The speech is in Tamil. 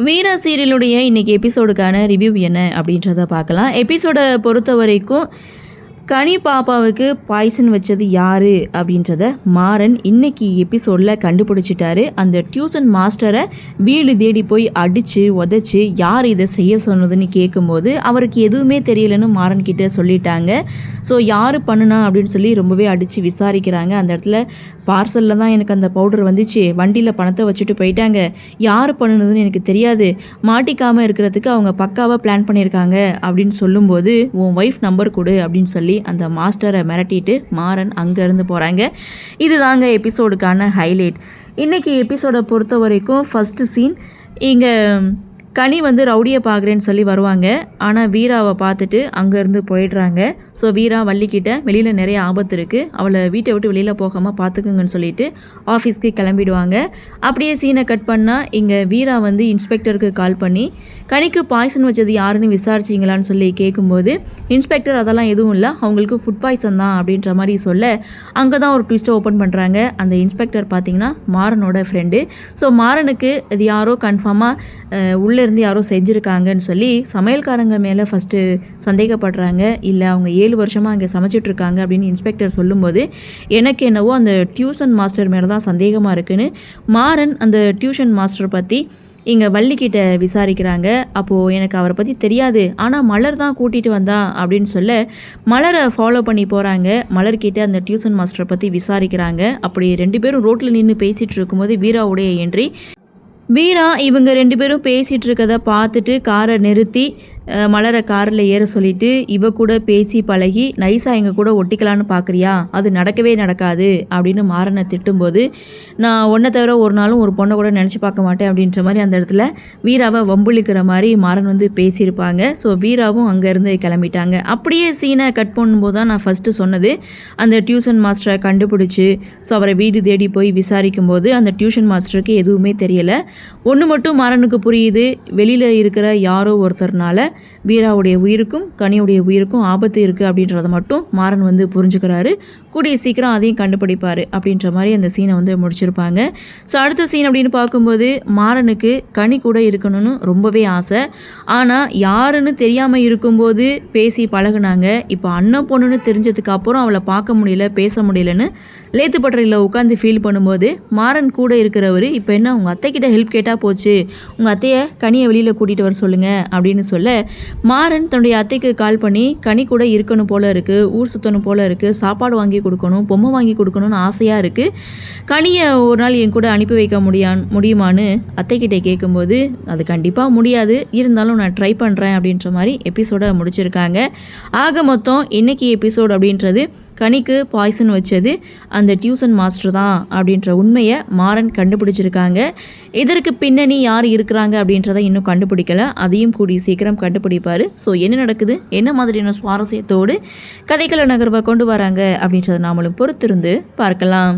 வீரா சீரியலுடைய இன்றைக்கி எபிசோடுக்கான ரிவ்யூ என்ன அப்படின்றத பார்க்கலாம். எபிசோடை பொறுத்த வரைக்கும் கனி பாப்பாவுக்கு பாய்சன் வச்சது யார் அப்படின்றத மாறன் இன்னைக்கு எபிசோடில் கண்டுபிடிச்சிட்டாரு. அந்த டியூஷன் மாஸ்டரை வீடு தேடி போய் அடித்து உதச்சி யார் இதை செய்ய சொன்னதுன்னு கேட்கும்போது அவருக்கு எதுவுமே தெரியலன்னு மாறன் கிட்டே சொல்லிட்டாங்க. ஸோ யார் பண்ணுனா அப்படின்னு சொல்லி ரொம்பவே அடித்து விசாரிக்கிறாங்க. அந்த இடத்துல பார்சலில் தான் எனக்கு அந்த பவுடர் வந்துச்சு, வண்டியில் பணத்தை வச்சுட்டு போயிட்டாங்க, யார் பண்ணுனதுன்னு எனக்கு தெரியாது, மாட்டிக்காமல் இருக்கிறதுக்கு அவங்க பக்காவாக பிளான் பண்ணியிருக்காங்க அப்படின்னு சொல்லும்போது உன் ஒய்ஃப் நம்பர் கொடு அப்படின்னு சொல்லி அந்த மாஸ்டரை மிரட்டிட்டு மாறன் அங்கேருந்து போகிறாங்க. இது தாங்க எபிசோடுக்கான ஹைலைட். இன்றைக்கி எபிசோடை பொறுத்த வரைக்கும் ஃபஸ்ட்டு சீன், இங்கே கனி ரவுடியை பார்க்குறேன்னு சொல்லி வருவாங்க. ஆனால் வீராவை பார்த்துட்டு அங்கேருந்து போயிடுறாங்க. ஸோ வீரா வள்ளிக்கிட்ட வெளியில் நிறைய ஆபத்து இருக்குது, அவளை வீட்டை விட்டு வெளியில் போகாமல் பார்த்துக்குங்கன்னு சொல்லிட்டு ஆஃபீஸ்க்கு கிளம்பிடுவாங்க. அப்படியே சீனை கட் பண்ணால் இங்கே வீரா இன்ஸ்பெக்டருக்கு கால் பண்ணி கனிக்கு பாய்சன் வச்சது யாருன்னு விசாரிச்சிங்களான்னு சொல்லி கேட்கும்போது இன்ஸ்பெக்டர் அதெல்லாம் எதுவும் இல்லை, அவங்களுக்கு ஃபுட் பாய்சன் தான் அப்படின்ற மாதிரி சொல்ல அங்கே தான் ஒரு ட்விஸ்ட்டை ஓப்பன் பண்ணுறாங்க. அந்த இன்ஸ்பெக்டர் பார்த்திங்கன்னா மாறனோட ஃப்ரெண்டு. ஸோ மாறனுக்கு இது யாரோ கன்ஃபார்மாக உள்ளேருந்து யாரோ செஞ்சுருக்காங்கன்னு சொல்லி சமையல்காரங்க மேலே ஃபஸ்ட்டு சந்தேகப்படுறாங்க. இல்லை அவங்க 7 வருஷமாக அங்கே சமைச்சிட்ருக்காங்க அப்படின்னு இன்ஸ்பெக்டர் சொல்லும்போது எனக்கு என்னவோ அந்த டியூஷன் மாஸ்டர் மேலே தான் சந்தேகமாக இருக்குன்னு மாறன் அந்த டியூஷன் மாஸ்டர் பற்றி இங்கே வள்ளிக்கிட்ட விசாரிக்கிறாங்க. அப்போது எனக்கு அவரை பற்றி தெரியாது, ஆனால் மலர் தான் கூட்டிகிட்டு வந்தா அப்படின்னு சொல்ல மலரை ஃபாலோ பண்ணி போகிறாங்க. மலர்கிட்ட அந்த டியூஷன் மாஸ்டரை பற்றி விசாரிக்கிறாங்க. அப்படி 2 பேரும் ரோட்டில் நின்று பேசிகிட்டு இருக்கும்போது வீராவுடைய என்ட்ரி. வீரா இவங்க 2 பேரும் பேசிகிட்டு இருக்கதை பார்த்துட்டு காரை நிறுத்தி மலரை காரில் ஏற சொல்லிவிட்டு இவ கூட பேசி பழகி நைஸாக எங்கள் கூட ஒட்டிக்கலான்னு பார்க்குறியா, அது நடக்கவே நடக்காது அப்படின்னு மாறனை திட்டும்போது நான் ஒன்றை தவிர ஒரு நாளும் ஒரு பொண்ணை கூட நினச்சி பார்க்க மாட்டேன் அப்படின்ற மாதிரி அந்த இடத்துல வீராவை வம்புளிக்கிற மாதிரி மாறன் பேசியிருப்பாங்க. ஸோ வீராவும் அங்கேருந்து கிளம்பிட்டாங்க. அப்படியே சீனை கட் பண்ணும்போது தான் நான் ஃபஸ்ட்டு சொன்னது, அந்த டியூஷன் மாஸ்டரை கண்டுபிடிச்சி ஸோ அவரை வீடு தேடி போய் விசாரிக்கும் போது அந்த டியூஷன் மாஸ்டருக்கு எதுவுமே தெரியலை. ஒன்று மட்டும் மாறனுக்கு புரியுது, வெளியில் இருக்கிற யாரோ ஒருத்தர்னால வீராவுடைய உயிருக்கும் கனியுடைய உயிருக்கும் ஆபத்து இருக்குது அப்படின்றத மட்டும் மாறன் புரிஞ்சுக்கிறாரு. கூடிய சீக்கிரம் அதையும் கண்டுபிடிப்பார் அப்படின்ற மாதிரி அந்த சீனை முடிச்சிருப்பாங்க. ஸோ அடுத்த சீன் அப்படின்னு பார்க்கும்போது மாறனுக்கு கனி கூட இருக்கணும்னு ரொம்பவே ஆசை. ஆனால் யாருன்னு தெரியாமல் இருக்கும்போது பேசி பழகுனாங்க. இப்போ அண்ணன் பொண்ணுன்னு தெரிஞ்சதுக்கு அப்புறம் அவளை பார்க்க முடியல, பேச முடியலன்னு லேத்துப்பட்டறையில் உட்காந்து ஃபீல் பண்ணும்போது மாறன் கூட இருக்கிறவர் இப்போ என்ன உங்கள் அத்தைக்கிட்ட ஹெல்ப் கேட்டால் போச்சு, உங்கள் அத்தையை கனியை வெளியில் கூட்டிகிட்டு வர சொல்லுங்கள் அப்படின்னு சொல்ல மாறன் தன்னுடைய அத்தைக்கு கால் பண்ணி கனி கூட இருக்கணும் போல் இருக்குது, ஊர் சுற்றணும் போல் இருக்குது, சாப்பாடு வாங்கி கொடுக்கணும், பொம்மை வாங்கி கொடுக்கணும்னு ஆசையாக இருக்குது, கனியை ஒரு நாள் என் கூட அனுப்பி வைக்க முடியுமான்னு அத்தைக்கிட்டே கேட்கும்போது அது கண்டிப்பாக முடியாது, இருந்தாலும் நான் ட்ரை பண்ணுறேன் அப்படின்ற மாதிரி எபிசோடை முடிச்சிருக்காங்க. ஆக மொத்தம் இன்றைக்கி எபிசோடு அப்படின்றது கனிக்கு பாய்சன் வச்சது அந்த டியூஷன் மாஸ்டர் தான் அப்படின்ற உண்மையை மாறன் கண்டுபிடிச்சிருக்காங்க. இதற்கு பின்னணி யார் இருக்கிறாங்க அப்படின்றத இன்னும் கண்டுபிடிக்கல, அதையும் கூடி சீக்கிரம் கண்டுபிடிப்பார். ஸோ என்ன நடக்குது, என்ன மாதிரியான சுவாரஸ்யத்தோடு கதைக்கள நகர்வை கொண்டு வராங்க அப்படின்றத நாமளும் பொறுத்திருந்து பார்க்கலாம்.